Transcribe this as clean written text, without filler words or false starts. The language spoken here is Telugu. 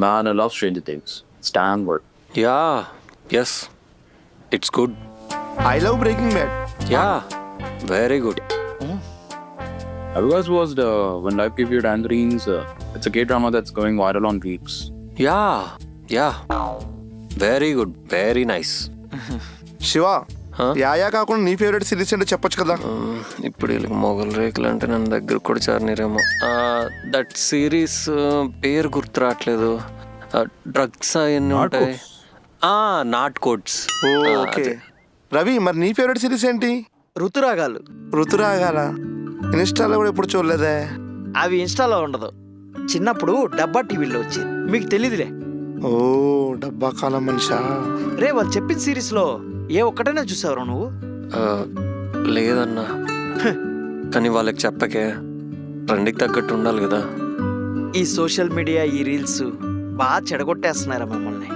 Man, I love Stranger Things. Stanford. Yeah, yes, it's good. I love Breaking Bad. Yeah, very good. Have you guys watched When Life Gives You Tangerines? It's a K-drama that's going viral on Weeks. Yeah, very good, very nice. Shiva Huh? యాయా కాకుండా నీ ఫేవరెట్ సిరీస్ ఏంటో చెప్పొచ్చు కదా. ఇప్పుడు వీళ్ళకి మొగలు రేకులు అంటే నన్ను దగ్గర కూడా చేరనిరేమో. దట్ సిరీస్ పేరు గుర్తు రావట్లేదు. డ్రగ్స్ అవన్నీ ఉంటాయి. Not codes. ఓకే రవి, మరి నీ ఫేవరెట్ సిరీస్ ఏంటి? ఋతురాగాలు. ఋతురాగాల ఇన్స్టాలో కూడా ఎప్పుడు చూడలేదే. అవి ఇన్స్టాలో ఉండదు, చిన్నప్పుడు డబ్బా టీవీలో వచ్చేది, మీకు తెలీదులే. ఓ డబ్బా కాలం మనిషా. రే వాళ్ళు చెప్పిన సిరీస్లో ఏ ఒక్కటైనా చూసావురా నువ్వు? లేదన్నా, కానీ వాళ్ళకి చెప్పకే, ట్రెండ్కి తగ్గట్టు ఉండాలి కదా. ఈ సోషల్ మీడియా, ఈ రీల్స్ బాగా చెడగొట్టేస్తున్నారా మమ్మల్ని.